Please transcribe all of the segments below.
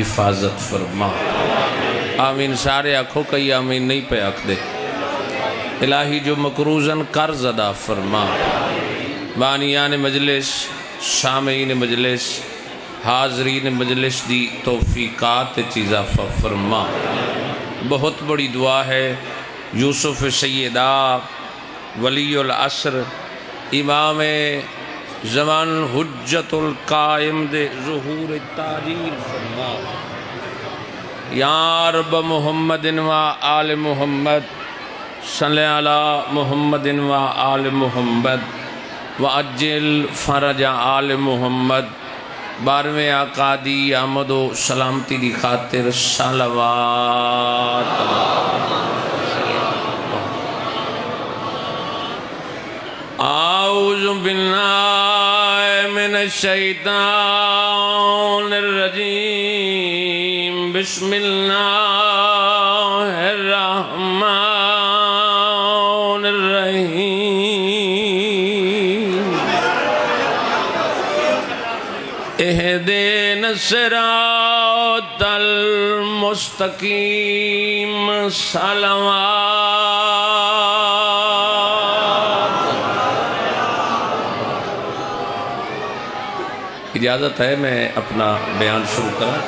حفاظت فرما۔ آمین سارے آنکھوں کئی آمین نہیں پہ آنکھ دے۔ الہی جو مقروضاً قرض ادا فرما۔ بانیان مجلس، سامعین مجلس، حاضرین مجلس دی توفیقات چیزا فرما۔ بہت بڑی دعا ہے یوسف سیدہ ولی العصر امام زمان حجت القائم دے ظہور تاجیل فرما۔ یا رب محمد و آل محمد صلی علی محمد و آل محمد وعجل فرج آل محمد۔ 12ویں آقا دی آمد و سلامتی دی خاطر صلوات۔ اعوذ باللہ من الشیطان الرجیم، بسم اللہ الرحمن الرحیم۔ اہدنا الصراط المستقیم، صلوات۔ اجازت ہے میں اپنا بیان شروع کروں؟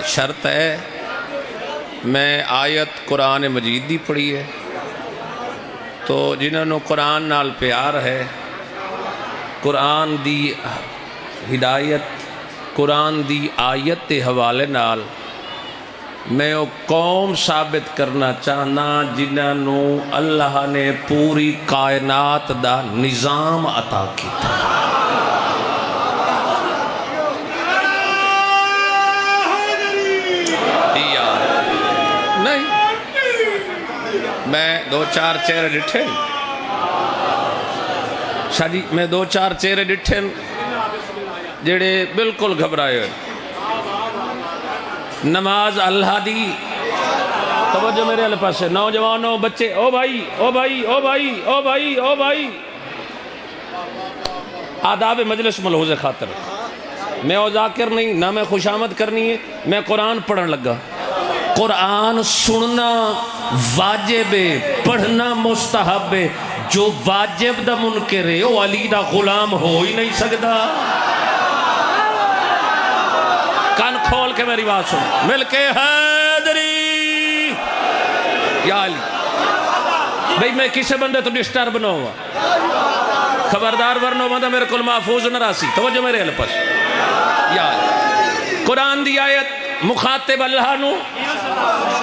شرط ہے میں آیت قرآن مجید دی پڑھی ہے، تو جنہوں نے قرآن نال پیار ہے، قرآن دی ہدایت، قرآن دی آیت دے حوالے نال میں وہ قوم ثابت کرنا چاہنا جنہوں اللہ نے پوری کائنات دا نظام عطا کیتا۔ نہیں میں دو چار چہرے ڈٹھے شاہی میں دو چار چہرے ڈٹھے جڑے بالکل گھبرائے ہوئے۔ نماز اللہ دی، توجہ میرے اللہ پاس ہے، نوجوانوں بچے، او بھائی او بھائی او بھائی او بھائی او بھائی، آداب مجلس ملحوظ خاطر، میں او ذاکر نہیں، نہ میں خوشامد کرنی ہے، میں قرآن پڑھن لگا۔ قرآن سننا واجب ہے، پڑھنا مستحب ہے۔ جو واجب دا منکر ہے وہ علی دا غلام ہو ہی نہیں سکتا۔ کان کھول کے میری بات سن، مل کے حیدری یا علی۔ بھئی میں کسے بندے تو ڈسٹرب نہ ہوا، خبردار ورنہ بندہ میرے کل محفوظ نہ راسی۔ توجہ میرے علی پاس یا علی۔ قرآن دی آیت مخاطب اللہ نو،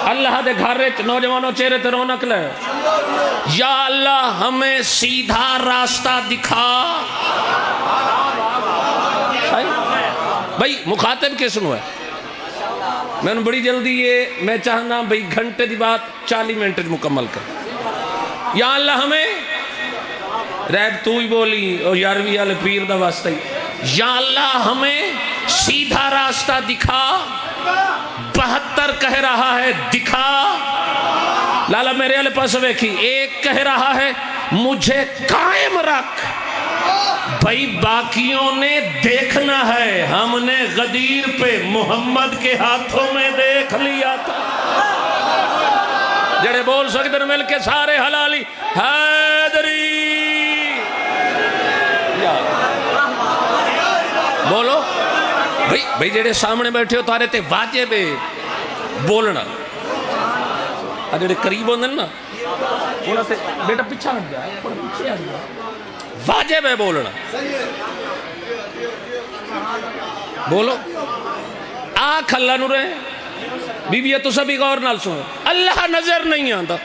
اللہ دے گھر نوجوانوں چہرے تے رونق لے، یا اللہ ہمیں سیدھا راستہ دکھا۔ بھئی مخاطب کس نو ہے؟ میں نے بڑی جلدی ہے، میں چاہنا بھئی گھنٹے دی بات 40 منٹ مکمل کر۔ یا اللہ ہمیں ریب تو ہی بولی اور 11ویں والے پیر دا واسطہ ہی، یا اللہ ہمیں سیدھا راستہ دکھا۔ 72 کہہ رہا ہے دکھا۔ لالا میرے علیہ پاس ویکھی، ایک کہہ رہا ہے مجھے قائم رکھ۔ بھائی باقیوں نے دیکھنا ہے، ہم نے غدیر پہ محمد کے ہاتھوں میں دیکھ لیا تھا۔ جڑے بول سکتے ہیں مل کے سارے حلالی حیدری بولو۔ بھئی جڑے سامنے بیٹھے ہو تارے تے واجب ہے بولنا، جڑے قریب ہوندے نا انہاں سے بیٹا پیچھے ہٹ جائے، پیچھے ہٹ جائے، واجب ہے بولنا۔ بولو آنکھ اللہ نو رہے بی بی تو سبھی غور نال سنو، اللہ نظر نہیں آندا،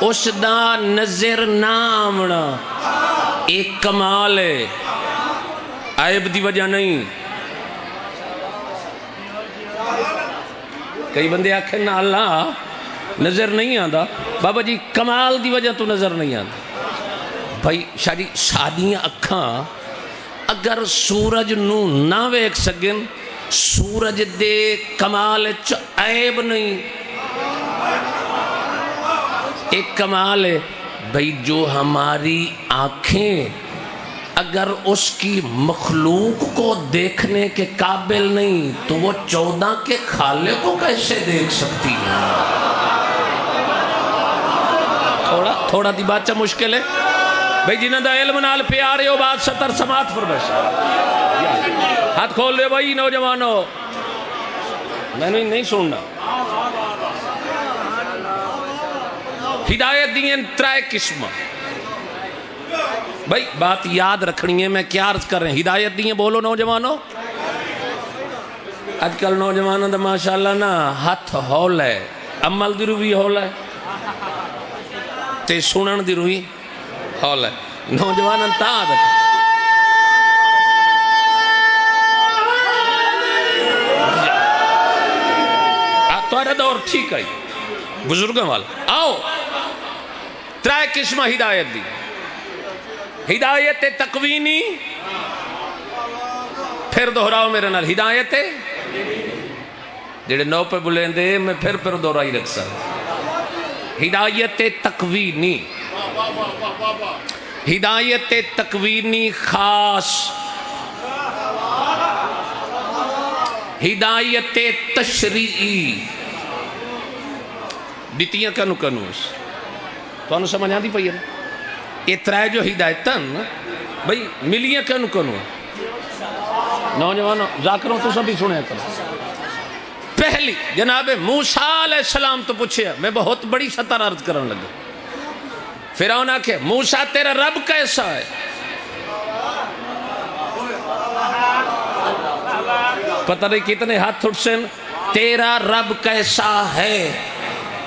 اس دا نظر نامنا ایک کمال ہے، عیب دی وجہ نہیں۔ کئی بندے آکھیں نا اللہ نظر نہیں آندا، بابا جی کمال دی وجہ تو نظر نہیں آندا۔ بھائی شاہی سادیاں اکھاں اگر سورج نو نہ ویکھ سکن، سورج دے کمال عیب نہیں، ایک کمال ہے۔ بھئی جو ہماری آنکھیں اگر اس کی مخلوق کو دیکھنے کے قابل نہیں تو وہ 14 کے خالق کو کیسے دیکھ سکتی ہے؟ تھوڑا دی بات چا مشکل ہے بھئی جنہ دا علم نال پیارے ہو بات ستر سماعت فرمائش ہاتھ کھول لے بھائی نوجوانوں میں نے نہیں سننا ہدایت دیں ترائے قسم بھائی بات یاد رکھنی ہے میں کیا عرض کر رہے ہیں ہدایت دیں بولو نوجوانوں آج کل نوجوانوں دا ماشاءاللہ نا ہاتھ ہول ہے عمل دی روی ہول ہے تے سنن دی روی ہول ہے نوجوانوں تا آدھا توارے دور ٹھیک ہے بزرگوں والا آؤ ترائے قسم ہدایت دی ہدایت تقوینی پھر دہراؤ میرے نال ہدایت جڑے نو پہ بلیں دے میں پھر دہرائی رکھ سکتا ہدایت تقوینی ہدایت تقوینی خاص ہدایت تشریعی دیتیاں کنو کنوس تو انہوں سمجھ آدھی پئی ہے یہ ترائے جو ہدایتاں بھئی ملیاں کنو کنو نوجوانوں ذاکروں تو سبھی سنے کرو پہلی جناب موسیٰ علیہ السلام تو پوچھے میں بہت بڑی سطر عرض کرنے لگا فرعون آکھے موسیٰ تیرا رب کیسا ہے پتہ نہیں کتنے ہاتھ اٹھسن تیرا رب کیسا ہے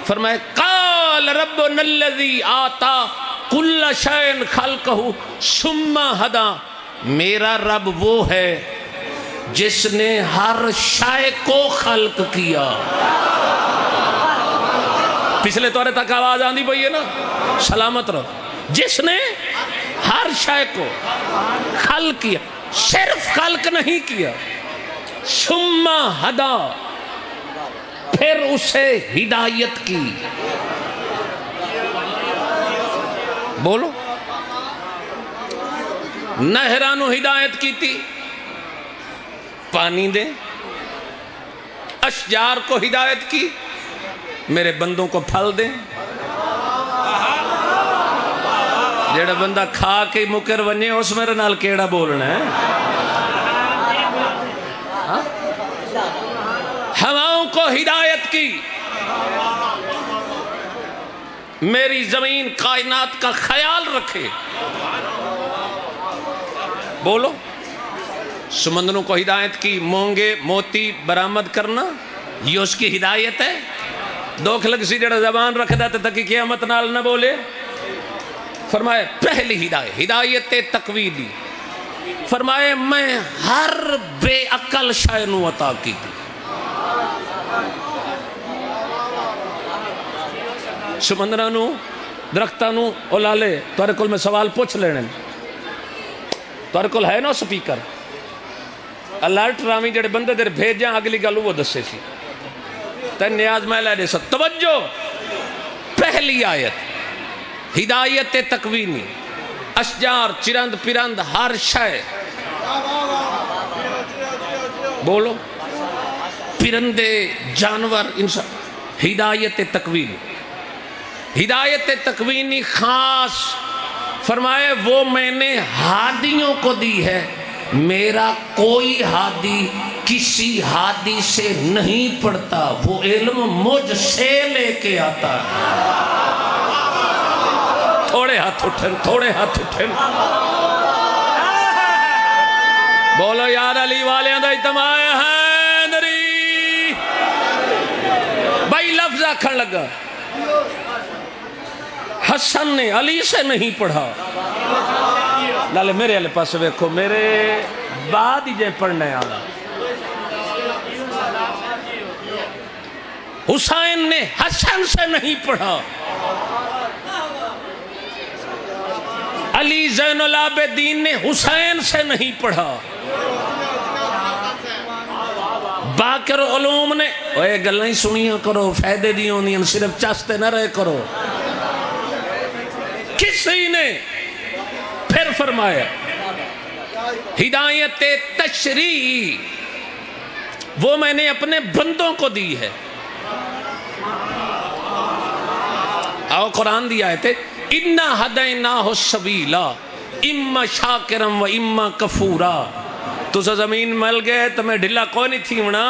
فرمائے قال ربنا الذی آتا کل شین خلقہ ثم ہدا میرا رب وہ ہے جس نے ہر شے کو خلق کیا پچھلے طورے تک آواز آندھی پئی ہے نا سلامت رہو جس نے ہر شے کو خلق کیا صرف خلق نہیں کیا ثم ہدا پھر اسے ہدایت کی بولو نہرانو ہدایت کی تھی پانی دے اشجار کو ہدایت کی میرے بندوں کو پھل دیں جیڑا بندہ کھا کے مکر ونجے اس میرے نال کیڑا بولنا ہے ہواؤں کو ہدایت کی میری زمین کائنات کا خیال رکھے بولو سمندروں کو ہدایت کی مونگے موتی برآمد کرنا یہ اس کی ہدایت ہے دوکھ لگ سی جڑا زبان رکھ دیتے تاکہ قیامت نال نہ بولے فرمائے پہلی ہدایت ہدایت تقویلی فرمائے میں ہر بے عقل شے نو عطا کی تھی سمندرانو درختانو اولالے تورے کل میں سوال پوچھ لینے تورے کل ہے نا سپیکر الرٹ رامی جڑے بندے دیر بھیجاں اگلی گلو وہ دسے سی تین نیاز میں لے دے سکتا توجہ پہلی آیت ہدایت تقوینی اشجار چرند پرند ہر شے بولو پرندے جانور انسان ہدایت تقوینی ہدایت تقوینی خاص فرمائے وہ میں نے ہادیوں کو دی ہے میرا کوئی ہادی کسی ہادی سے نہیں پڑتا وہ علم مجھ سے لے کے آتا ہے تھوڑے ہاتھ اٹھن بولو یار علی والے اندھا اجتماع ہے نری بھائی لفظ آکھن لگا حسن نے علی سے نہیں پڑھا لالے میرے علی پاس ویکھو میرے بعد ہی جائے پڑھنے آنا حسین نے حسن سے نہیں پڑھا علی زین العابدین نے حسین سے نہیں پڑھا باقر علوم نے اے گلیں سنیاں کرو فائدے دیوں نہیں صرف چاستے نہ رہے کرو کسی نے پھر فرمایا ہدایت تشریع وہ میں نے اپنے بندوں کو دی ہے. آؤ قرآن دی آیت ہے اِنَّا هَدَيْنَاهُ السَّبِيلَ اِمَّا شَاكِرًا وَإِمَّا كَفُورًا. تو زمین مل گئے تو میں ڈھلا کوئی نہیں تھی ہونا.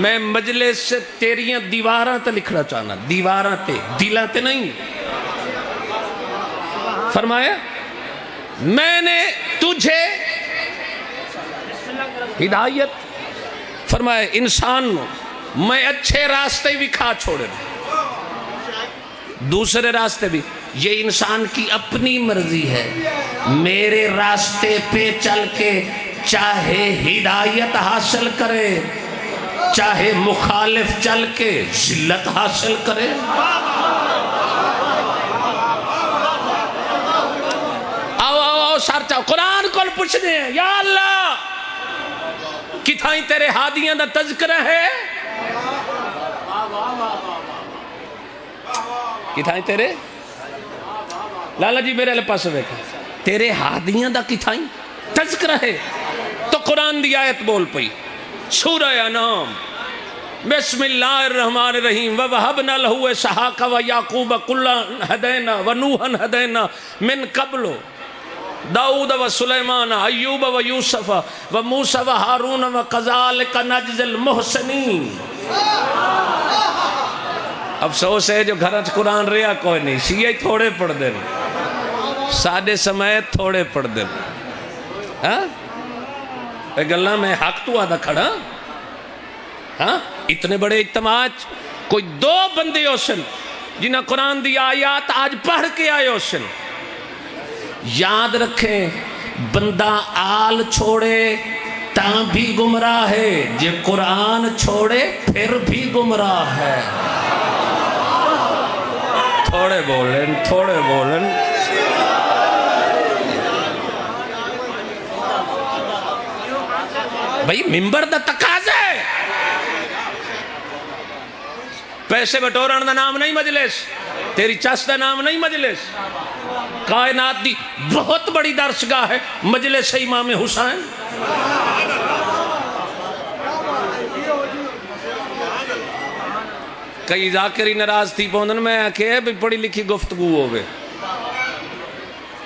میں مجلس سے تیریاں دیواراں تے لکھنا چاہنا, دیواراں تے, دلاں تے نہیں. فرمایا میں نے تجھے ہدایت, فرمایا انسان میں اچھے راستے بھی کھا چھوڑے, دوسرے راستے بھی. یہ انسان کی اپنی مرضی ہے, میرے راستے پہ چل کے چاہے ہدایت حاصل کرے, چاہے مخالف چل کے ذلت حاصل کرے. آؤ سر چاہو قرآن کو پوچھنے ہیں یا اللہ کتھائیں تیرے ہادیاں دا تذکرہ ہے, کتھائیں تیرے لالا جی میرے پاس بیٹھے تیرے ہادیاں دا کتھائیں تذکرہ ہے. تو قرآن دی آیت بول پئی سورہ انعام بسم اللہ الرحمن الرحیم وَوَهَبْنَا لَهُ إِسْحَاقَ وَيَعْقُوبَ كُلًّا هَدَيْنَا وَنُوحًا هَدَيْنَا مِن قَبْلُ داؤد وسلیمان ایوب ویوسف وموسیٰ وہارون وَكَذَلِكَ نَجْزِي الْمُحْسِنِينَ. افسوس ہے جو گھر قرآن رہا کوئی نہیں, شیعہ تھوڑے پڑھ دیں, سادے سمیت تھوڑے پڑھ دیں. اے گلہ میں حق تو آدھا کھڑا. اتنے بڑے اجتماع کوئی دو بندے ہوسن جنہاں قرآن دی آیات آج پڑھ کے آئے ہوسن. یاد رکھیں بندہ آل چھوڑے تاں بھی گمراہ ہے, جے قرآن چھوڑے پھر بھی گمراہ ہے. تھوڑے بولن, تھوڑے بولن. بھئی ممبر دا تقاضا ہے, پیسے بٹورن دا نام نہیں مجلس, تیری چس دا نام نہیں مجلس. کائنات دی بہت بڑی درسگاہ ہے مجلس امام حسین. کئی ذاکری ناراض تھی پوندن میں آکھے بھی پڑھی لکھی گفتگو ہوگے,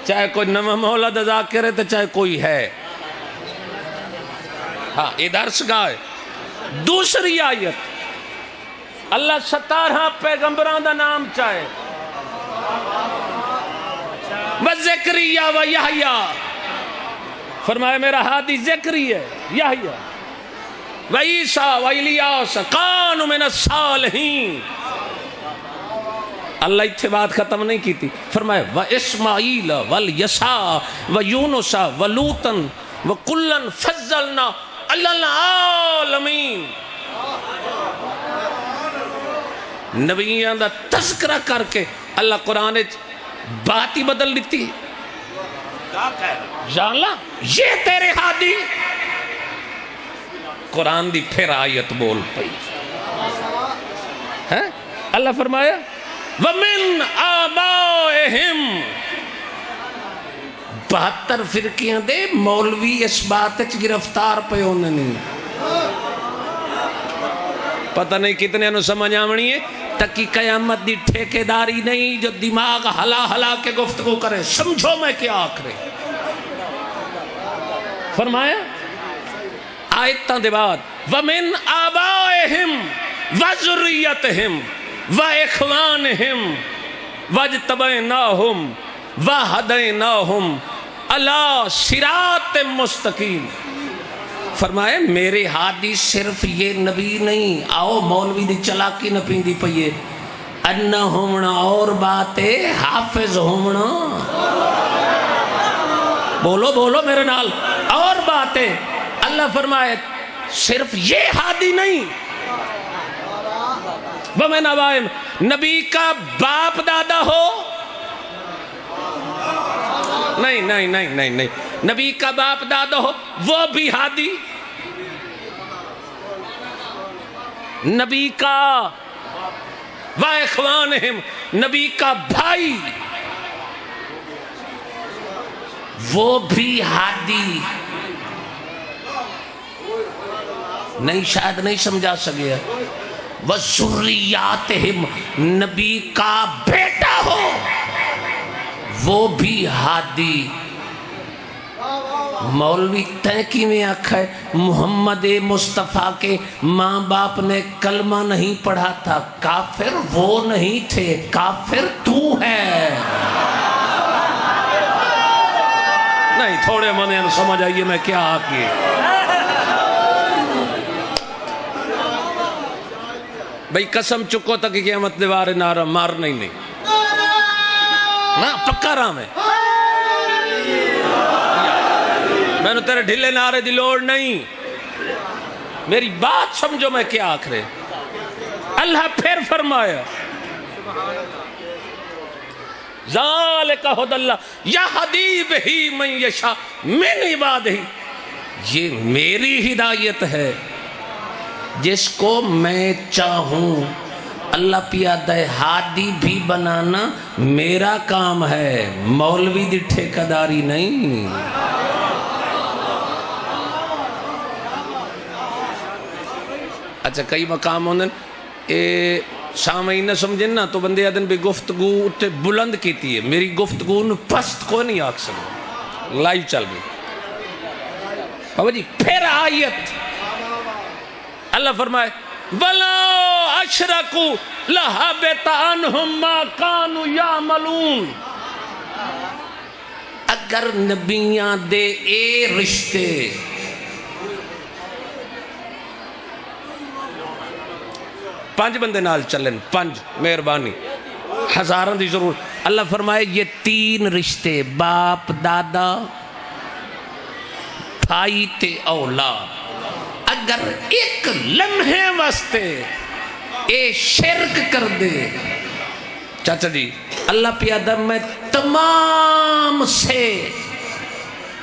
چاہے کوئی نمہ مولا دا ذاکر ہے تو چاہے کوئی ہے. ہاں یہ درسگاہ ہے. دوسری آیت اللہ 17 پیغمبران دا نام چاہے وَذِكْرِيَّا وَيَحْيَا, فرمایا میرا ہادی ذکری ہے, یحییٰ وعیسیٰ وإلیاس کانوا من الصالحین. اللہ اتھے بات ختم نہیں کی تھی, فرمایا وَإِسْمَعِيلَ وَالْيَسَعَ وَيُونُسَ وَلُوطًا وَكُلًّا فَضَّلْنَا عَلَى الْعَالَمِينَ. نبیوں دا تذکرہ کر کے اللہ قرآن بات ہی بدل لیتی ہے. یا اللہ یہ تیرے ہادی, قرآن دی پھر آیت بول پئی. اللہ فرمایا وَمِنْ آبَائِهِمْ, 72 فرقیاں دے مولوی اس بات گرفتار پہ ہونے نہیں. پتہ نہیں کتنے انہوں سمجھ آمنی ہے تاکہ قیامت دی ٹھیکیداری نہیں جو دماغ ہلا ہلا کے گفتگو کرے. سمجھو میں کیا آکھرے. فرمایا آیتاں دے بعد وَمِنْ آبَائِهِمْ وَذُرِّيَّتِهِمْ وَإِخْوَانِهِمْ وَاجْتَبَيْنَاهُمْ وَهَدَيْنَاهُمْ عَلَى صِرَاطٍ مُسْتَقِيمٍ. فرمائے میرے ہادی صرف یہ نبی نہیں, آؤ مولوی دی چلاکی نہ پیندی پئیے, انہ ہومنا اور باتیں حافظ ہومنا. بولو بولو میرے نال, اور باتیں. اللہ فرمائے صرف یہ ہادی نہیں. وَمِنْ آبَائِهِمْ, نبی کا باپ دادا ہو, نہیں نہیں نہیں نہیں نہیں, نبی کا باپ دادا ہو وہ بھی ہادی. نبی کا وَإِخْوَانِهِمْ, نبی کا بھائی وہ بھی ہادی. نہیں شاید نہیں سمجھا سکے. وَذُرِّيَّاتِهِمْ نبی کا بیٹا ہو وہ بھی ہادی. مولوی تینکی میں آکھا ہے محمد مصطفیٰ کے ماں باپ نے کلمہ نہیں پڑھا تھا. کافر وہ نہیں تھے، کافر تو ہے. نہیں تھوڑے منے سمجھ آئیے میں کیا آکیے. بھئی قسم چکو تک قیامت دیوارے نارا مار نہیں نا پکا رام ہے. میں نے تیرے ڈھلے نعرے دی لوڑ نہیں. میری بات سمجھو میں کیا آکھ رہے. اللہ پھر فرمایا ذالک ھدی اللہ یہدی بہ من یشاء من عبادہ. یہ میری ہدایت ہے جس کو میں چاہوں. اللہ پیادہ ہادی بھی بنانا میرا کام ہے، مولوی دی ٹھیکیداری نہیں. اچھا کئی مقام ہوندن سامعین نہ سمجھن نا تو بندے آدن بھی گفتگو اٹھے بلند کیتی ہے. میری گفتگو نو پست کو نہیں آکھ سکتا. لائیو چل گئی بابا جی. پھر آیت اللہ فرمائے وَلَوْ أَشْرَكُوا لَحَبِطَ عَنْهُمْ مَا كَانُوا يَعْمَلُونَ. اگر نبیاں دے اے رشتے پانچ بندے نال چلن، پانچ مہربانی ہزاروں دی ضرور. اللہ فرمائے یہ تین رشتے باپ دادا بھائی تے اولاد اگر ایک لمحے واسطے اے شرک کر دے چاچا جی اللہ پیادہ میں تمام سے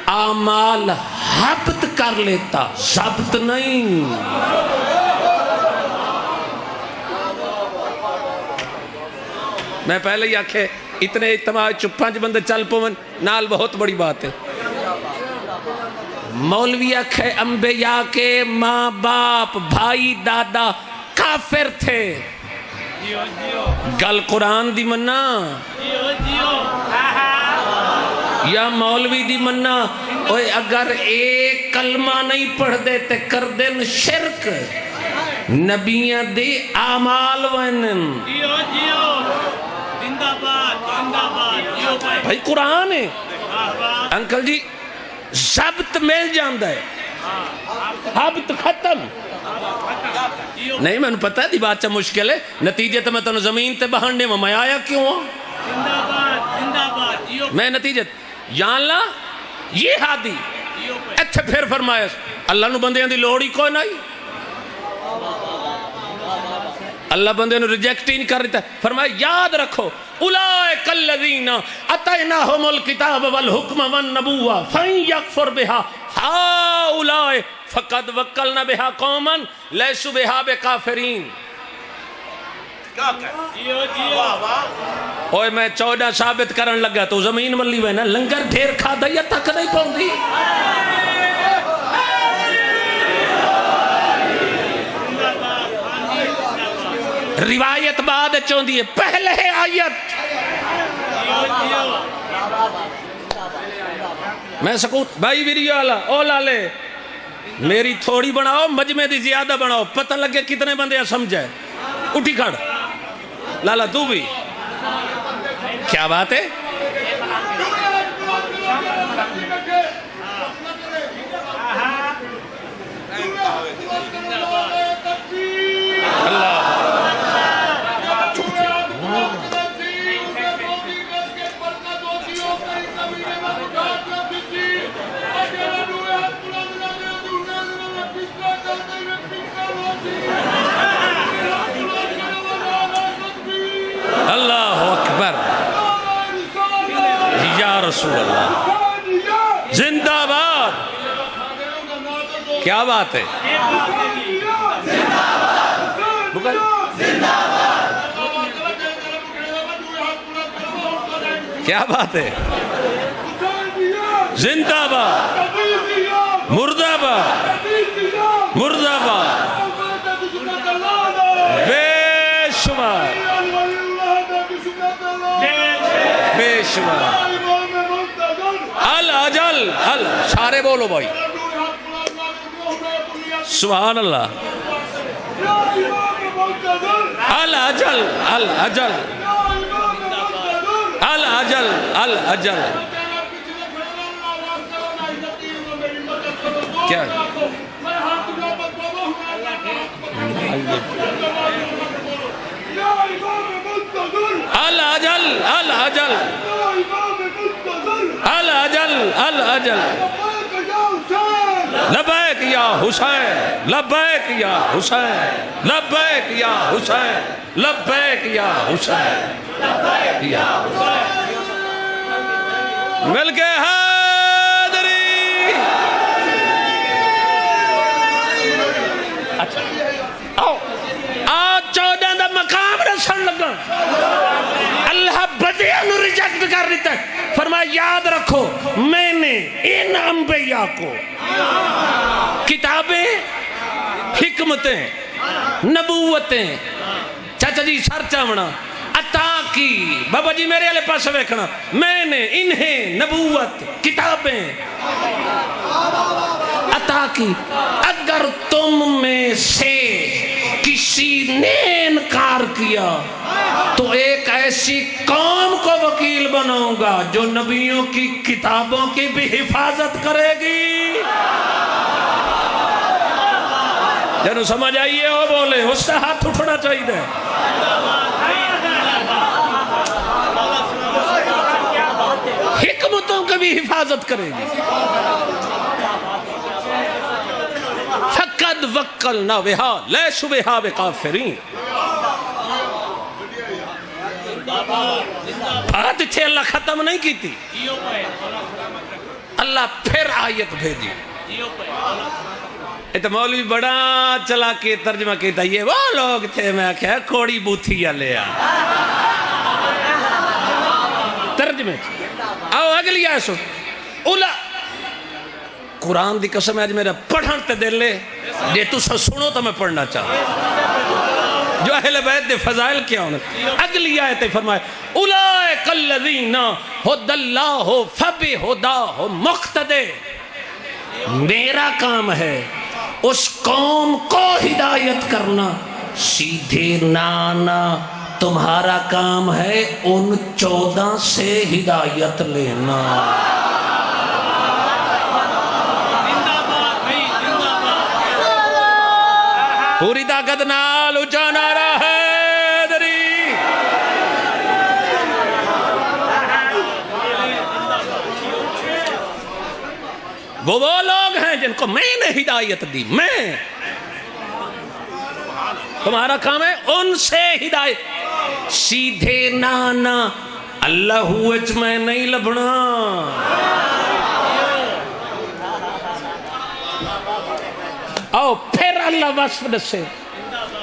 اعمال حبت کر لیتا، ضبط نہیں. میں پہلے ہی آکھے اتنے اجتماع پانچ بندے چل پون نال بہت بڑی بات ہے. مولوی آکھے انبیاء کے ماں باپ بھائی دادا کافر تھے. گل قرآن دی مننا یا مولوی دی مننا. اگر ایک کلمہ نہیں پڑھ دیتے کر دین شرک. نبیاں دے اعمال ونن بھائی قرآن ہے. انکل جی ضبط مل جاندہ ہے، حبت ختم نہیں. میں نے پتا ہے دی بات چاہ مشکل ہے. نتیجے تو میں تنو زمین تے بہننے میں آیا کیوں ہوں. میں نتیجے یا اللہ یہ ہادی اچھا. پھر فرمایا اللہ نو بندیاں دی لوڑی کوئی نہیں. اللہ بندے نے ریجیکٹ ہی نہیں کر رہتا. فرمایا یاد رکھو اولئک الذین اتیناہم الکتاب والحکم والنبوہ فإن یکفر بہا ہؤلاء فقد وکلنا بہا قوما لیسوا بہا بکافرین. اوے میں 14 ثابت کرن لگا تو زمین ملی ہوئے نا لنگر ڈھیر کھا دیا تک نہیں پہنچی. روایت بعد چوندی ہے پہلے آیت. میں سکوت بھائی ویڈیو والا اولا لے میری تھوڑی بناؤ مجمع دی زیادہ بناؤ پتہ لگے کتنے بندے سمجھائے. اٹھی کھڑ لالا تو بھی کیا بات ہے. اللہ اللہ اکبر یا رسول اللہ زندہ باد. کیا بات ہے. کیا بات ہے. زندہ باد مردہ باد مردہ باد پیشوا الاجل سارے بولو بھائی سبحان اللہ الاجل الاجل الاجل الاجل کیا الاجل الاجل الاجل الاجل لبیک یا حسین لبیک یا حسین لبیک یا حسین لبیک یا حسین لبیک یا حسین مل کے حیدری اچھا آؤ آج 14 دا مقام رسن لگا اللہ بدیہ نو ریجیکٹ کر دیتا ہے فرمایا یاد رکھو میں نے ان انبیاء کو کتابیں حکمتیں نبوتیں چاچا جی سر چاونا عطا کی بابا جی میرے علیہ پاس ویکھنا میں نے انہیں نبوت کتابیں عطا کی اگر تم میں سے کسی نے انکار کیا تو ایک ایسی قوم کو وکیل بناؤں گا جو نبیوں کی کتابوں کی بھی حفاظت کرے گی جنہوں سمجھ آئیے ہو بولے اس سے ہاتھ اٹھنا چاہیے دے حکمتوں کی بھی حفاظت کرے گی فقد وکلنا بہا لیسوا بہا بکافرین بات تھے اللہ ختم نہیں کی تھی اللہ پھر آیت بھیجی تو مولوی بڑا چلا کے ترجمہ کیتا یہ وہ لوگ تھے میں کہا کوڑی بوتھی یا لیا ترجمہ آؤ اگلی آئے اولا قرآن دی قسم ہے آج میرا پڑھن تے دے لے یہ تو سنو تو میں پڑھنا چاہتا جو اہل بیت دے فضائل کیا ہونے اگلی آیت فرمائے اولئک الذین ھدی اللہ فبہداہ مقتدی میرا کام ہے اس قوم کو ہدایت کرنا سیدھے نانا تمہارا کام ہے ان 14 سے ہدایت لینا پوری طاقت نال اونچا نعرہ حیدری وہ لوگ ہیں جن کو میں نے ہدایت دی میں تمہارا کام ہے ان سے ہدایت سیدھے نانا اللہ ہوئے میں نہیں لبنا آؤ پھر اللہ وصف دسے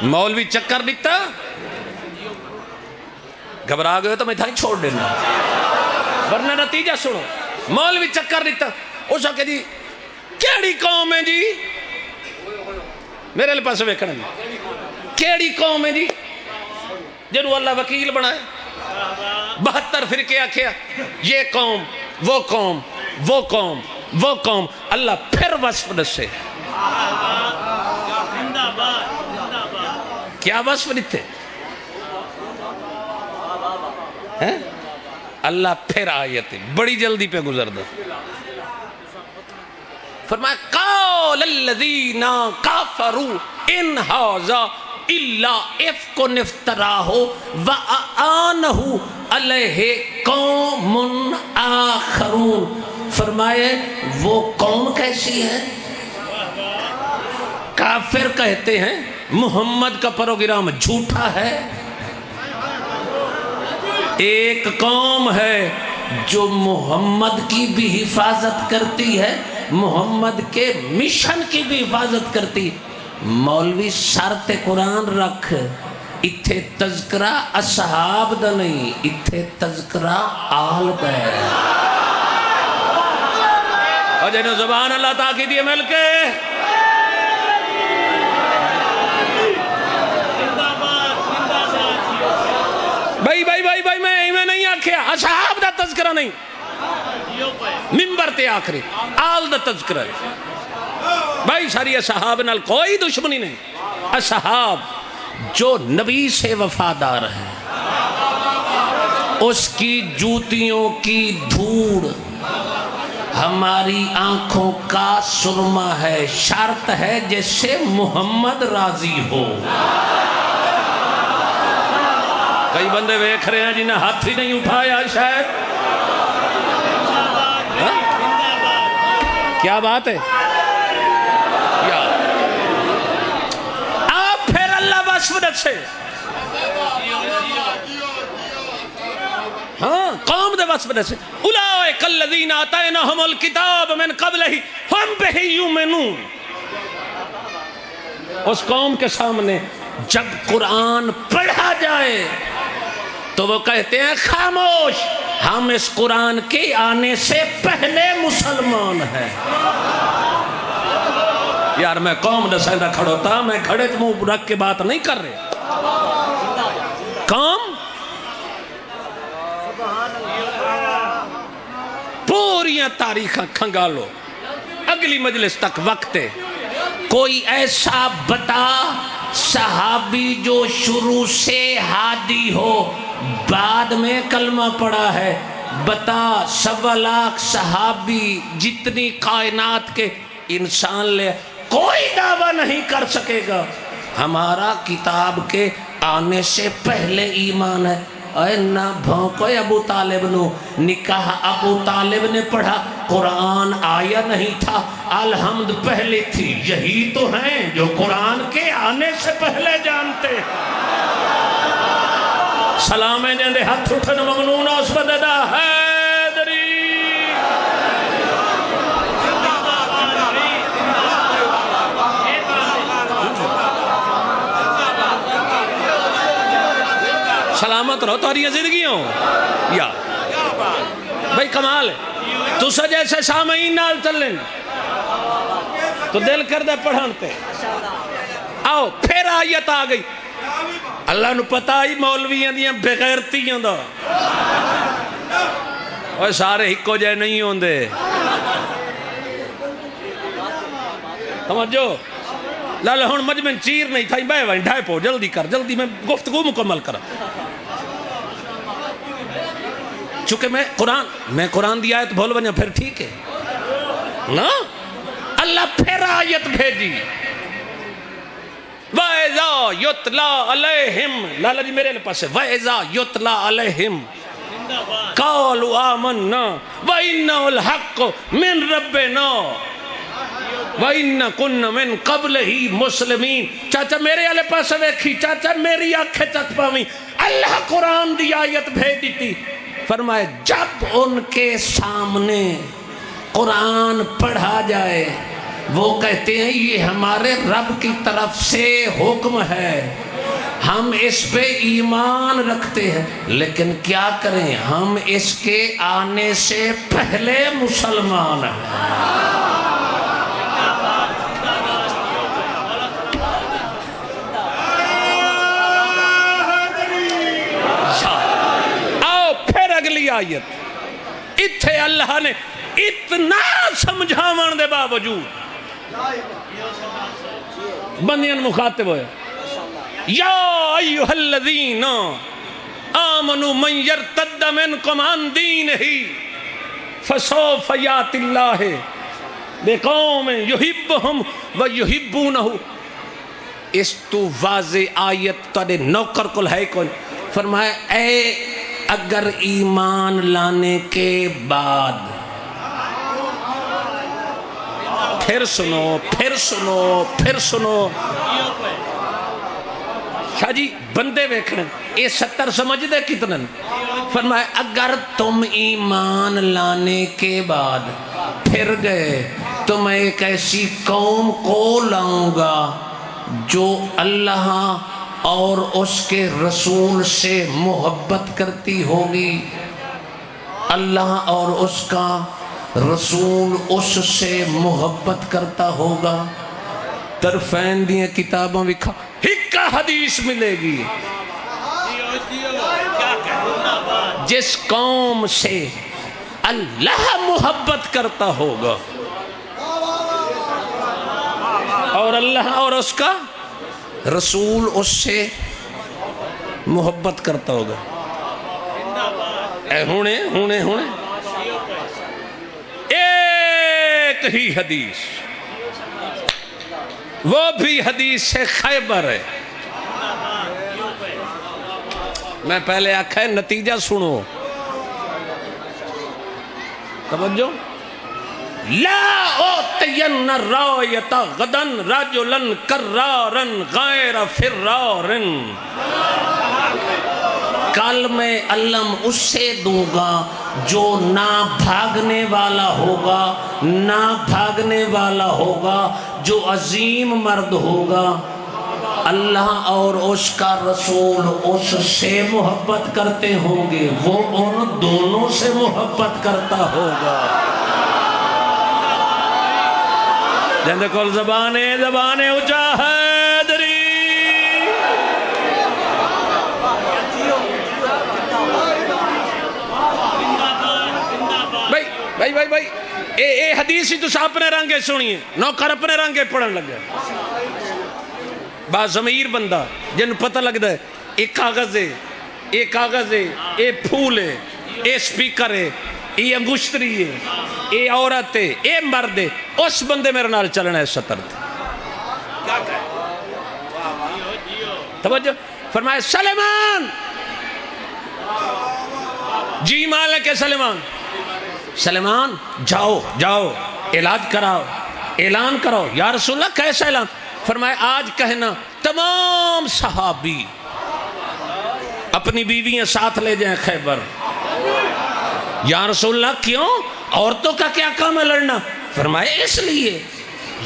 مولوی چکر دیتا گھبرا گئے تو میں تھا ہی چھوڑ دینا ورنہ نتیجہ سنو مولوی چکر دیتا اس وقت جی کیڑی قوم ہے جی میرے لئے پاس ویکھنا جی کیڑی قوم ہے جی جنہوں اللہ وکیل بنائے 72 فرقے آکھیا یہ قوم وہ قوم وہ قوم وہ قوم اللہ پھر وصف دسے کیا وصف دیتے اللہ پھر آیت بڑی جلدی پہ گزر دو فرمایا قال الذین کافروا ان ھذا الا افک افتراہ واعانہ علیہ قوم آخرون فرمائے وہ قوم کیسی ہے کافر کہتے ہیں محمد کا پروگرام جھوٹا ہے ایک قوم ہے جو محمد کی بھی حفاظت کرتی ہے محمد کے مشن کی بھی حفاظت کرتی مولوی شرط قرآن رکھ اتھے تذکرہ اصحاب دا نہیں اتھے تذکرہ آل دا ہے اور جنہوں زبان اللہ تاکی دیئے مل کے بھائی میں نہیں لکھیا اصحاب دا تذکرہ نہیں، منبر تے آخری آل دا تذکرہ ہے۔ بھائی ساری اصحاب نال کوئی دشمنی نہیں، اصحاب جو نبی سے وفادار ہے، اس کی جوتیوں کی دھوڑ ہماری آنکھوں کا سرما ہے، شرط ہے جس سے محمد راضی ہو۔ کئی بندے دیکھ رہے ہیں جنہیں ہاتھ ہی نہیں اٹھایا شاید، کیا بات ہے؟ آپ پھر اللہ وصف سے ہاں قوم دے وصف سے اولئک الذین آتیناہم الکتاب من قبلہ ہم بہ یؤمنون۔ اس قوم کے سامنے جب قرآن پڑھا جائے تو وہ کہتے ہیں خاموش، ہم اس قرآن کے آنے سے پہلے مسلمان ہیں۔ یار میں قوم دسائندہ کھڑو تھا، میں کھڑے تو منہ رکھ کے بات نہیں کر رہے۔ قوم پوریاں تاریخاں کھنگالو، اگلی مجلس تک وقت ہے۔ کوئی ایسا بتا صحابی جو شروع سے ہادی ہو بعد میں کلمہ پڑا ہے، بتا 1.25 لاکھ صحابی جتنی کائنات کے انسان لے کوئی دعویٰ نہیں کر سکے گا ہمارا کتاب کے آنے سے پہلے ایمان ہے۔ اے نہ بھونکو ابو طالب نو، نکاح ابو طالب نے پڑھا، قرآن آیا نہیں تھا، الحمد پہلے تھی۔ یہی تو ہیں جو قرآن کے آنے سے پہلے جانتے۔ سلامیں جندے ہاتھ اٹھن ممنون اس بددہ حیدری۔ سلامت رہو تمہاری زندگیوں یا بھائی کمال ہے۔ تو سا جیسے سامعین نال چلیں تو دل کردہ پڑھانتے۔ آؤ پھر آیت آ گئی، اللہ نو پتہ ہی مولویاں دیاں بغیرتیاں دا، اور سارے ہکو جائے نہیں ہوندے۔ سمجھو لالا ہون مجمع چیر نہیں تھا، بھائی بھائی ڈھائی پو جلدی کر، جلدی میں گفتگو مکمل کرا۔ چونکہ میں قرآن دی آیت بھول بنیا پھر ٹھیک ہے نا۔ اللہ پھر آیت بھیجی، وَإِذَا يُتْلَى عَلَيْهِمْ، لالا جی میرے پاس ہے، وَإِذَا يُتْلَى عَلَيْهِمْ قَالُوا آمَنَّا وَإِنَّهُ الْحَقُّ مِنْ رَبِّنَا وَإِنَّ كُنَّ مِنْ قَبْلِهِ مُسْلِمِينَ۔ چاچا میرے والے پاس ویکھی، چاچا میری آنکھیں تک پاویں، اللہ قرآن دی آیت بھیج دیتی۔ فرمائے جب ان کے سامنے قرآن پڑھا جائے وہ کہتے ہیں یہ ہمارے رب کی طرف سے حکم ہے، ہم اس پہ ایمان رکھتے ہیں، لیکن کیا کریں ہم اس کے آنے سے پہلے مسلمان ہیں۔ آیت اتھے اللہ نے اتنا سمجھاون دے باوجود بندیاں مخاطب ہوئے، یا ایوہ الذین آمنوا من یرتد منکم عن دینہ فسوف یات اللہ بقوم یحبہم ویحبونہ۔ اس تو واضح آیت تڑے نوکر کل ہے کون؟ فرمایا اے اگر ایمان لانے کے بعد پھر سنو پھر سنو پھر سنو، شاہ جی بندے ویکھنے یہ 70 سمجھ دے کتنے؟ فرمایا اگر تم ایمان لانے کے بعد پھر گئے تو میں ایک ایسی قوم کو لاؤں گا جو اللہ اور اس کے رسول سے محبت کرتی ہوگی، اللہ اور اس کا رسول اس سے محبت کرتا ہوگا۔ طرفین دیاں کتابوں وکھا ہکا حدیث ملے گی۔ جس قوم سے اللہ محبت کرتا ہوگا اور اللہ اور اس کا رسول اس سے محبت کرتا ہوگا. اے ہونے ایک ہی حدیث، وہ بھی حدیث سے خیبر ہے. میں پہلے آکھا ہے نتیجہ سنو، توجہ. لا اوتین رایت غدن رجلن کرارن غیر فرارن، کل میں علم اس سے دوں گا جو نہ بھاگنے والا ہوگا، جو عظیم مرد ہوگا. اللہ اور اس کا رسول اس سے محبت کرتے ہوں گے، وہ ان دونوں سے محبت کرتا ہوگا. جندے کول زبانے اچھا ہے دری. بھائی اے حدیث ہی تُسا اپنے رنگے سنیے، نوکر اپنے رنگے پڑھن لگے. با ضمیر بندہ جن پتہ لگتا ہے ایک کاغذ ہے، اے پھول ہے، اے سپیکر ہے، اے انگشتری ہے، اے عورت ہے، اے مرد ہے، اس بندے میرے نال چلنا ہے سطر تھے. توجہ فرمائے سلیمان، جی مالک سلیمان جاؤ علاج کراؤ، اعلان کرو. یا رسول اللہ کیسا اعلان؟ فرمائے آج کہنا تمام صحابی اپنی بیویاں ساتھ لے جائیں خیبر. یا رسول اللہ کیوں؟ عورتوں کا کیا کام ہے لڑنا؟ فرمائے اس لیے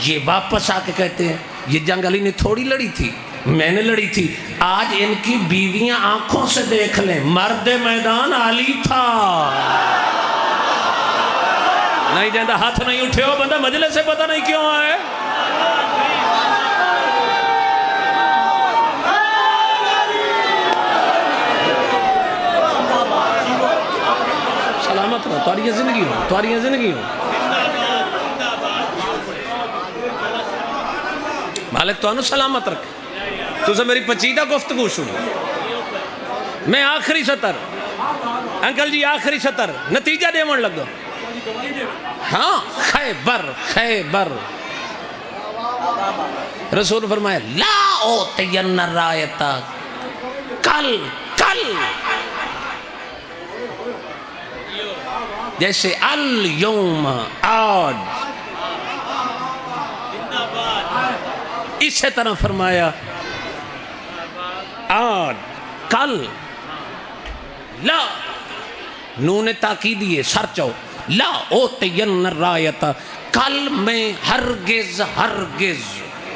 یہ واپس آ کے کہتے ہیں یہ جنگ علی نے تھوڑی لڑی تھی، میں نے لڑی تھی. آج ان کی بیویاں آنکھوں سے دیکھ لیں، مرد میدان علی تھا. نہیں جاندہ ہاتھ نہیں اٹھے ہو بندہ مجلس سے پتہ نہیں کیوں آئے. سلامت رہو، تمہاری زندگی ہو. مالک تو انو سلامت رکھے. تو سے میری پچیدہ گفتگو سنو. میں آخری سطر، انکل جی آخری سطر نتیجہ دیون لگا. ہاں خیبر رسول فرمایا لا اوتین رایتا، کل جیسے الیوم آج، اسی طرح فرمایا آج کل. لا نون تاکیدی ہے سر چاو، لا اوتین رایتا، کل میں ہرگز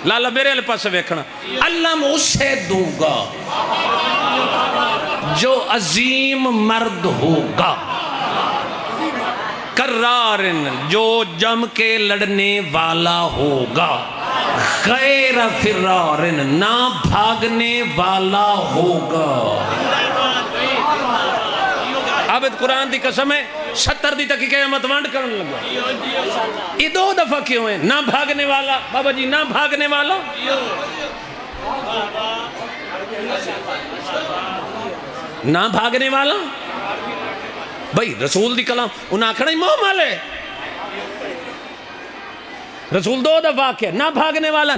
لالا میرے علیہ پاس ویکھنا، علم اسے دوں گا جو عظیم مرد ہوگا، کرارن جو جم کے لڑنے والا ہوگا، غیر فرارن نہ بھاگنے والا ہوگا. عابد قرآن دی قسم ہے 70 دی تک قیامت وانڈ کرنے لگا. یہ 2 دفعہ کیوں ہیں؟ نہ بھاگنے والا، بابا جی نہ بھاگنے والا. نہ بھاگنے والا بھئی رسول دی کلام انہاں آکھنا ہی موہ مالے. رسول 2 دفعہ کیا نہ بھاگنے والا.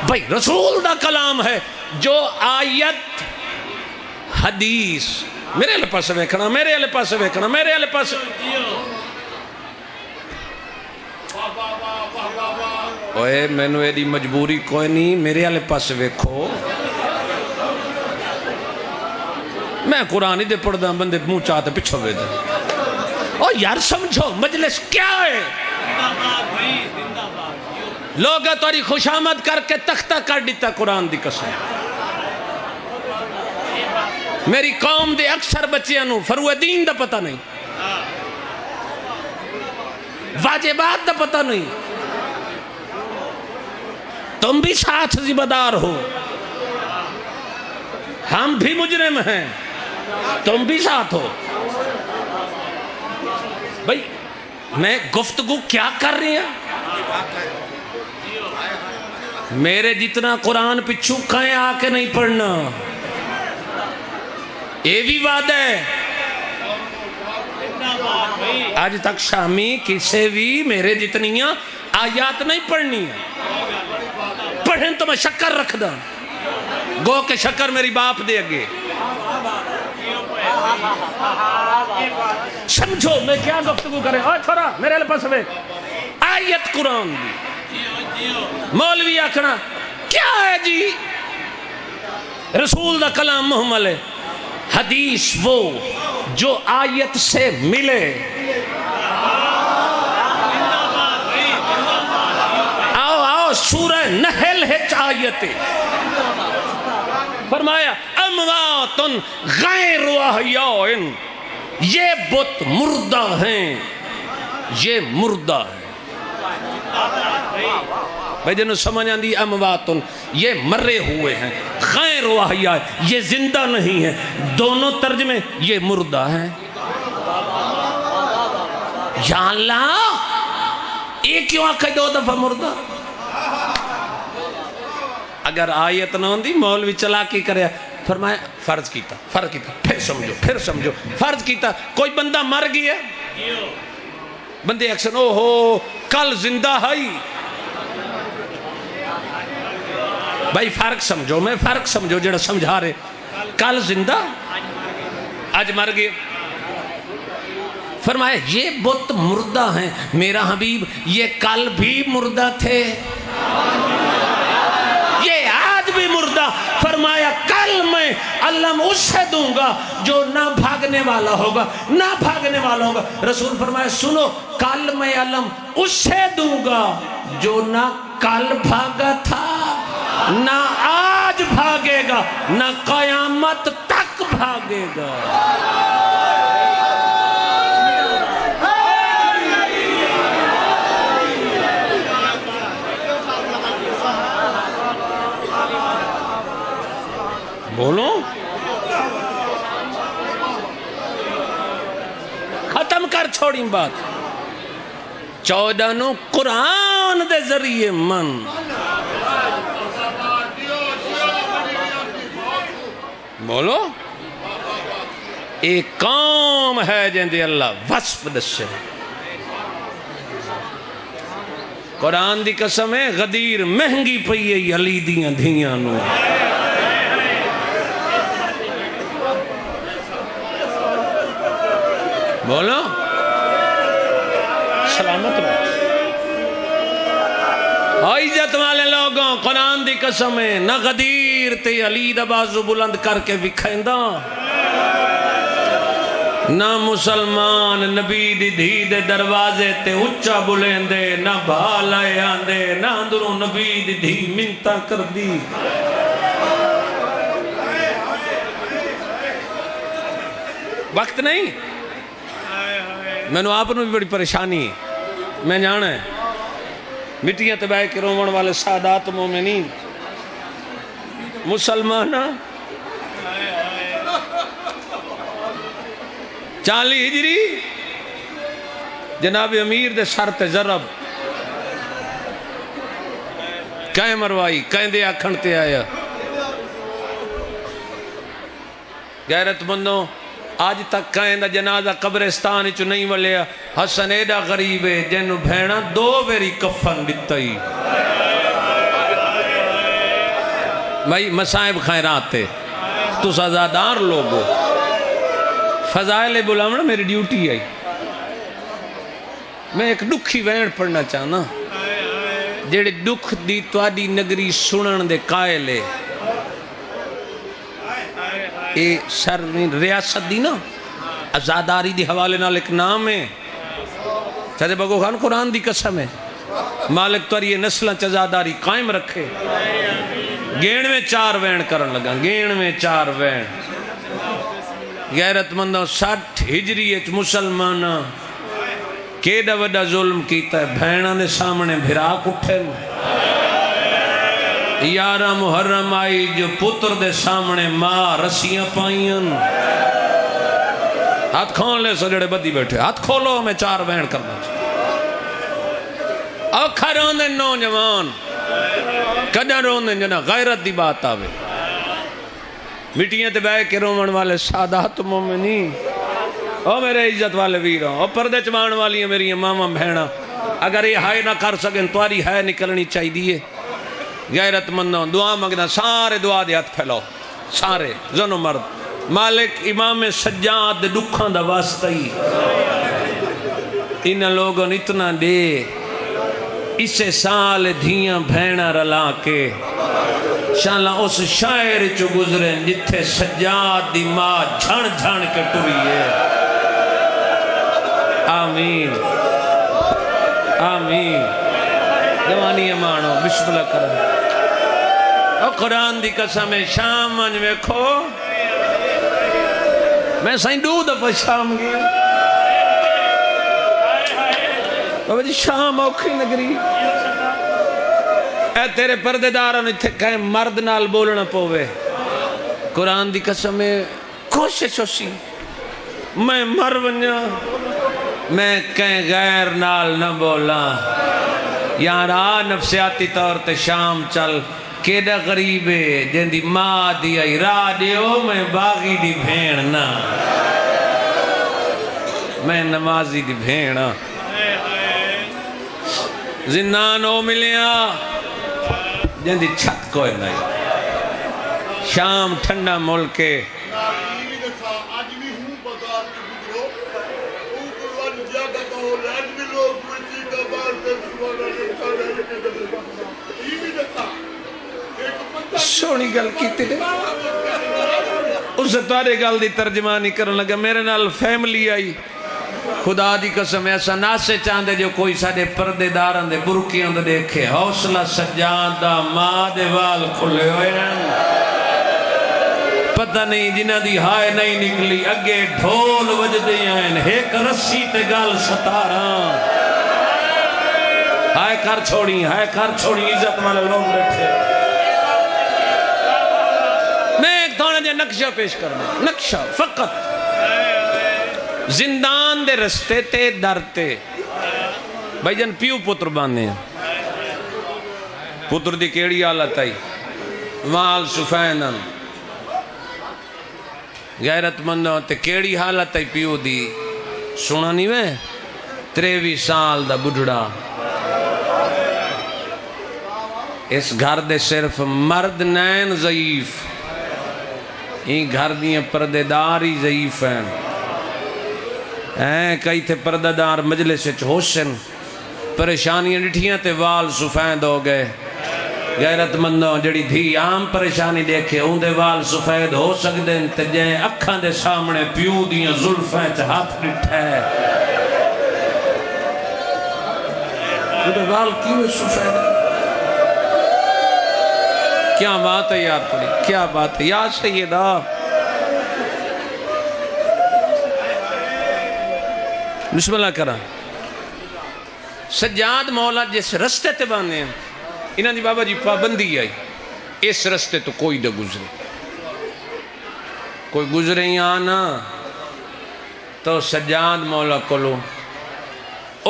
بھئی رسول دا کلام ہے جو آیت حدیث میرے علیہ پاس ویکھنا. اوے میں نو ایڈی مجبوری کوئی نہیں، میرے علیہ پاس ویکھو. میں قرآن ہی دے پڑھ دا بندے منہ چاہتے پچھو بے دے. او یار سمجھو مجلس کیا ہے؟ لوگا توری خوش آمد کر کے تختہ کر دیتا قرآن دی قسم. میری قوم دے اکثر بچیاں نو فروع دین دا پتہ نہیں، واجبات دا پتہ نہیں. تم بھی ساتھ ذمہ دار ہو، ہم بھی مجرم ہیں. تم بھی ساتھ ہو بھائی. میں گفتگو کیا کر رہی ہیں؟ میرے جتنا قرآن پچھو کہیں آ کے نہیں پڑھنا. یہ بھی وعدہ ہے. آج تک شامی کسے بھی میرے جتنیاں آیات نہیں پڑھنی ہیں. پڑھیں تو میں شکر رکھ دا گو کہ شکر میری باپ دے اگے. سمجھو میں کیا گفتگو کریں. اور چھوڑا میرے لئے پاس میں آیت قرآن دی مولوی آکھنا کیا ہے جی رسول دا کلام محمل ہے. حدیث وہ جو آیت سے ملے. آؤ آؤ سورہ نحل ہے آیت فرمایا اموات غیر احیاء. یہ بت مردہ ہیں. یہ مردہ ہیں بھائی جنہوں سمجھ آندی. اموات یہ مرے ہوئے ہیں. غیر احیاء یہ زندہ نہیں ہیں. دونوں ترجمے یہ مردہ ہیں. یا اللہ ایک کیوں آکھے دو دفعہ مردہ. اگر آیت نہ ہوندی مولوی چلاکی کرے. فرمایا فرض کیتا پھر سمجھو فرض کیتا کوئی بندہ مر گیا. بندے ایکشن او ہو کل زندہ ہے. بھائی فرق سمجھو. میں فرق سمجھو جڑا سمجھا رہے. کل زندہ آج مر گئے. فرمایا یہ بت مردہ ہیں. میرا حبیب یہ کل بھی مردہ تھے یہ آج بھی مردہ. فرمایا کل میں علم اس سے دوں گا جو نہ بھاگنے والا ہوگا نہ بھاگنے والا ہوگا. رسول فرمایا سنو کل میں علم اس سے دوں گا جو نہ کل بھاگا تھا نہ آج بھاگے گا نہ قیامت تک بھاگے گا. بولو ختم کر چھوڑیں بات. 14 نو قرآن دے ذریعے من بولو ایک قوم ہے جن دے اللہ وصف دسے. قرآن دی قسم ہے غدیر مہنگی پئی ہے علی دیاں دھیاں نو. بولو سلامت رہو. عزت والے لوگوں قرآن دی قسم ہے نہ غدیر تے علی دا بازو بلند کر کے وکھیندا نہ مسلمان نبی دی دھی دے دروازے تے اچا بلندے نہ بھالے آندے نہ اندروں نبی دی دھی منتا کر دی. وقت نہیں. میں نے آپ نے بھی بڑی پریشانی ہے. میں جانا ہے مٹیاں تباہ کے رومن والے سادات مومنین مسلمان 40 ہجری جناب امیر دے سر تے ضرب کہیں مروائی کہیں دے آکھن تے آیا. غیرت مندوں آج تک کہیں دا جنازہ قبرستان چو نہیں والیا. حسن ایڈا غریب ہے جنہوں بھینا 2 بیری کفن دیتائی. بھائی مسائب خیرات ہے تو سزادار لوگو. فضائل بلامنا میری ڈیوٹی آئی. میں ایک دکھی وین پڑھنا چاہنا جیڑے دکھ دی توادی نگری سنن دے قائلے. اے سر ریاست دی نا ازاداری دی حوالے نال ایک نام ہے. چاہتے بگو خان قرآن دی قسم ہے مالک تواری یہ نسلہ چزاداری قائم رکھے. گین میں 4 وین کرن لگا. گین میں 4 وین. غیرت مندوں 60 ہجری ایچ مسلمانہ کیڑا وڈا ظلم کیتا ہے. بھینہ دے سامنے بھراک اٹھے 11 محرم آئی جو پتر دے سامنے ماں رسیاں پائیں. ہاتھ کھول لے سو جڑے بدی بیٹھے ہاتھ کھولو میں 4 بین کرنا اوکھا روندے نوجوان کجا روندے جنا غیرت دی بات آوے مٹیاں تے بے کے رومن والے سادات مومنین او میرے عزت والے ویروں او پردے چبان والی ہیں میری ماما بہنا اگر یہ ہائے نہ کر سکیں تواری ہائے نکلنی چاہی دیئے غیرت مندوں دعا مانگنا سارے دعا دے ہاتھ پھیلاؤ سارے زن و مرد مالک امام سجاد دکھاں دا واسطہ ہی ان لوگوں نے اتنا دے اسے سال دھیاں بھینا رلا کے شالا اس شاعر چو گزریں جتھے سجاد دی ماں جھن جھن کے ٹوری ہے آمین آمین جوانی امانو بسم اللہ کرو اور قرآن دی قسم شام منج میں کھو میں سائیں 2 دفعہ شام گیا بابا جی شام اوکھی نگری اے تیرے پردے داروں نے کہیں مرد نال بولنا پوے قرآن دی قسم کوشش ہوسی میں مر ونیا میں کہیں غیر نال نہ بولا یار آ نفسیاتی طور تے شام چل کیڑا غریبے جن دی ماں دی آئی راہ دیو میں باغی دی بھیڑنا میں نمازی دی بھیڑنا زندان ہو ملیا جن دی چھت کوئی نہیں شام ٹھنڈا ملکے سونی گل کی تیرے اس سے تارے گل دی ترجمانی کرنے لگا میرے نال فیملی آئی خدا دی قسم ایسا ناسے چاندے جو کوئی ساڑے پردے داران دے برکیاں دے دیکھے حوصلہ سجاد دا ماں دے وال کھلے ہوئے ہیں پتہ نہیں جنہ دی ہائے نہیں نکلی اگے ڈھول وجدے ہیں ایک رسی تے گال ستاراں ہائے کر چھوڑی عزت مالے لوگ بیٹھے میں ایک تھوڑا جے نقشہ پیش کرنا نقشہ فقط زندان دے رستے تے ڈرتے بھائی جن پیو پتر باندھے ہیں پتر دی کیڑی حالت آئی مال سفینن غیرت مندوں تے کیڑی حالت آئی پیو دی سونا نہیں وے 23 سال دا بڑھڑا اس گھر دے صرف مرد نین ضعیف این گھر دیاں پردے داری ضعیف ہیں کئی تھے پردہ دار مجلس ہوشن پریشانیاں ڈٹھیاں تے وال سفید ہو گئے غیرت مندوں جڑی دھی عام پریشانی دیکھے ان دے وال سفید ہو سکتے ہیں تے جائیں اکھاں دے سامنے پیو دیاں ظلفیں تے ہاتھ ڈٹھے ان دے وال کیوں سفید ہے کیا بات ہے یار پڑی کیا بات ہے یا سیدہ بسم اللہ کرا سجاد مولا جس رستے تے باندھے ہیں انہاں دی بابا جی پابندی آئی اس رستے تو کوئی نہ گزرے کوئی گزرے ہی آنا تو سجاد مولا کلو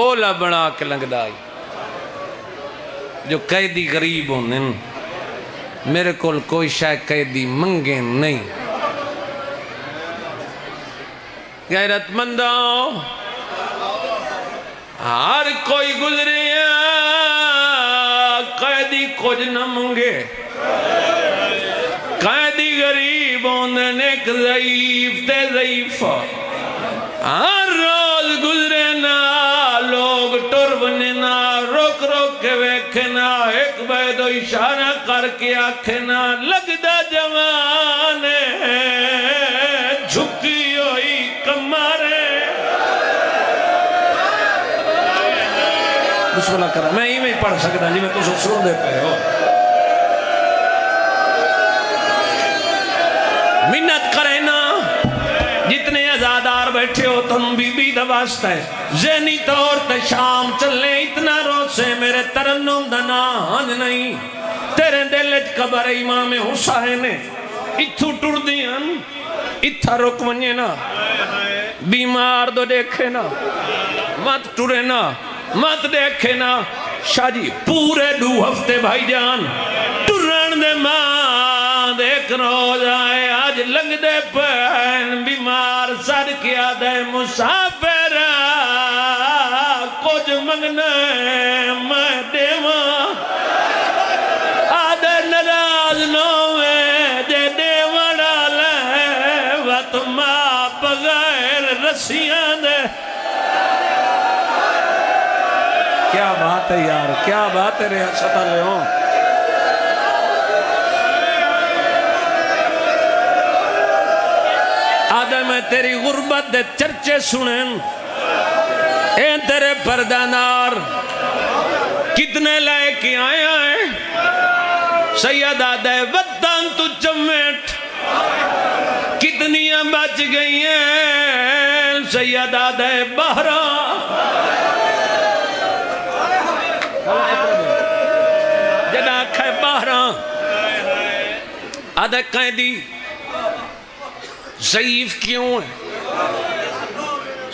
اولا بڑا کے لنگ دائی جو قیدی غریب ہونے میرے کول کوئی شاید قیدی منگے نہیں غیرت مندوں ہر کوئی گزرے قیدی کچھ نہ منگے قیدی غریب ہوندن ایک ضعیف تے ضعیف ہر روز گزرے نا لوگ ٹر بنے نا روک روک کے ویکھے نا ایک بیدو اشارہ کر کے آکھے نا لگدہ جوان جھکی ہوئی کمارے بسم اللہ کرا میں ہی میں پڑھ سکتا جی میں تو سن دے پہ ہو منت کرے نا جتنے ازادار بیٹھے ہو تم بی بی دواستا ہے ذہنی طور تے شام چلے اتنا روسے میرے ترنم دنا ہن نہیں تیرے دلج قبر امام حسین اتھو ٹر دیاں اتھا رک ونجے نا بیمار دو دیکھے نا مت ٹرے نا مت دیکھے نا شاہ جی پورے 2 ہفتے بھائی جان ٹرن دے ماں دیکھ رو جائے آج لنگ دے پین بیمار سر کیا دے مسافر کچھ منگنے میں دیواں آدھے نراز نوے دے دیواں ڈالے وقت ماں بغیر رسیاں دے کیا بات ہے یار کیا بات ہے ریاست لے ہوں آدھے میں تیری غربت دے چرچے سنیں اے تیرے پردانار کتنے لائے کی آیا ہے سید آدھے وطن تو چمیٹ کتنیاں بچ گئی ہیں سید آدھے بہران جدا کھائے بہران آدھے قیدی ضعیف کیوں ہے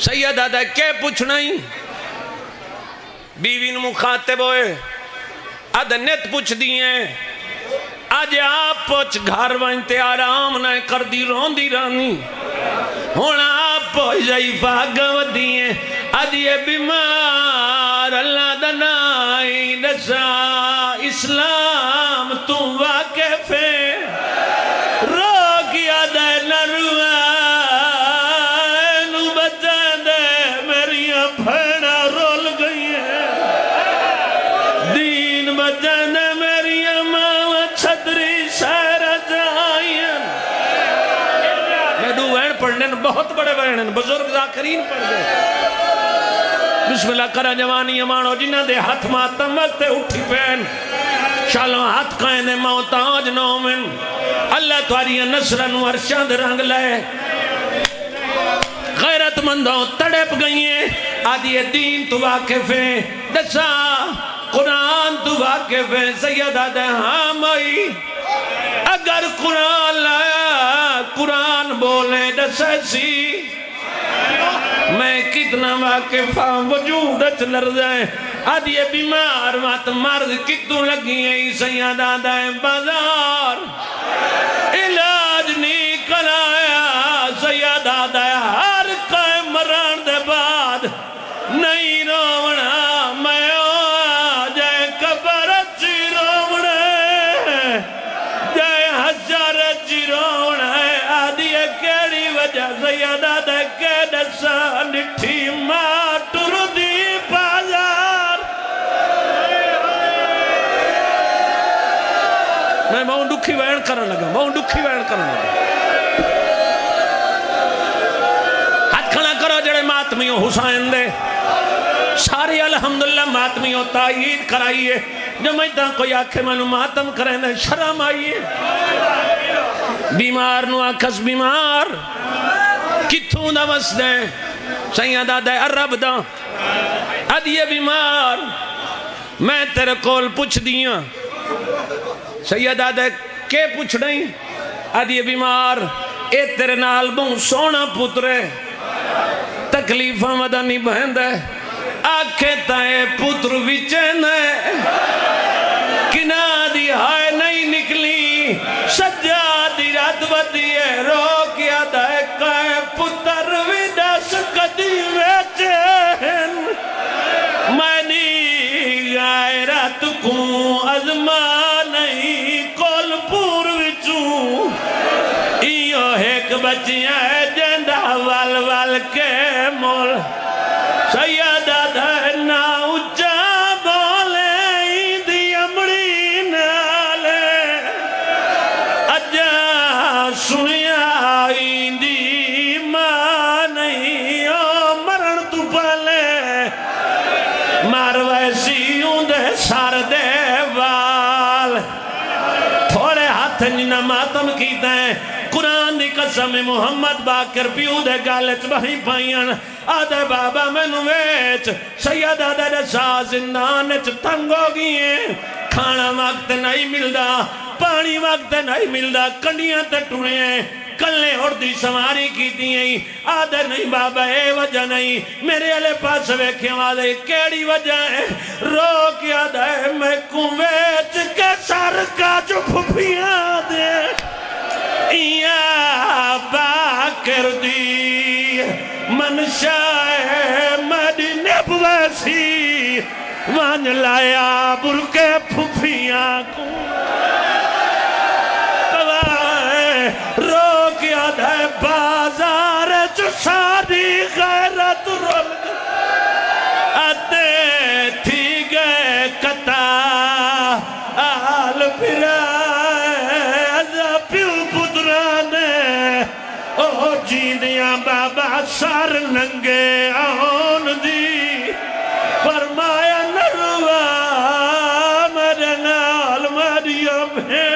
سید آدھے کیا پوچھنا ہی بیوی نے مخاطب ہوئے آدھے نیت پوچھ دیئے آج آپ پوچھ گھر وانتے آرام نہ کر دی رون دی رانی ہونا آپ پوچھ ضعیفہ گو دیئے آج یہ بیمار اللہ دنائی نسا اسلام تم واقف ہے رو کیا دے نروہ نو بچہ دے میریاں پھیڑا رول گئی ہے دین بچہ دے میریاں ماں چھتری سہرہ جائیں میں دو وین پڑھنے بہت بڑے وین بزرگ ذاکرین پڑھ گئے بسم اللہ کرا جوانی امانو جنہ دے ہاتھ ماتم وقتے اٹھی پین شالوں ہاتھ قائن موتاج نومن اللہ تواری نصرن ورشاند رنگ لائے غیرت مندوں تڑپ گئی ہیں آدھی دین تو واقف ہے دسا قرآن تو واقف ہے سیدہ دے ہاں مائی اگر قرآن لایا قرآن بولے دسا سی میں کتنا واقف ہوں وجود اچھ لر جائیں آدھ یہ بیمار مات مرض کتوں لگی ہیں سیدہ دائیں بازار علاج نہیں کرایا سیدہ دائیں ہر قائم مران دے بعد نہیں رونا میں جائے قبر اچھی رونا جائے حجر اچھی رونا آدھ یہ کیڑی وجہ سیدہ دائیں دسا نٹھی ماں ٹر دی بازار میں ماں دکھی وین کرن لگا ماں دکھی وین کرن لگا ہاتھ کھڑا کرو جڑے ماتمیوں حسین دے ساری الحمدللہ ماتمیوں تائید کرائیے جو میں تا کوئی آنکھیں منو ماتم کرنے شرم آئیے بیمار نو آکھس بیمار کتھوں دا وسدے سیدہ دے عرب دا اد یہ بیمار میں تیرے کول پوچھ دیاں سیدہ دے کے پوچھ نہیں اد یہ بیمار اے تیرے نال بہن سونا پترے تکلیفہ مدنی بہن دے آکھے تائے پتر وچین ہے کنا دی ہائے نہیں نکلی سجادی رات بدیے رو کیا دائے کائے پتر ویدس کدی ویچین میں نی غیرت کوں ازما نہیں کول پور وچوں ایو ایک بچیاں ہے جندہ وال وال کے مول سیدہ دائے نا اچھا بولے دی امڑی نالے اجا سنیا دی ماں نہیں او مرن تو پلے مار ویسیوں دے سار دے وال تھوڑے ہاتھ جنہ ماتم کیتا ہے قرآن دی قسم محمد باکر پیو دے گالت بہی پائین آدھے بابا میں نویچ سیدہ دے رسا زندانچ تنگ ہو گئی ہیں کھانا وقت نہیں ملدا پانی وقت نہیں ملدا کنڈیاں تے ٹوڑے ہیں کلے اڑدی سواری کی دیئیں آدھے نہیں بابا اے وجہ نہیں میرے علیہ پاس ویکھیں والے کیڑی وجہ ہے رو کیا دے میں کنویچ کے سر کا جو پھپیاں دے یا باکر دی منشاہ مدینے بویسی وان لایا برکے پھپیاں کو رو کیا دے بازار جو ساری غیرت رول آتے تھی گئے کتا آل پھرائے ازا پیو پترانے او جیدیاں بابا سار لنگے آن دی فرمایا نروا مرنال مریم ہے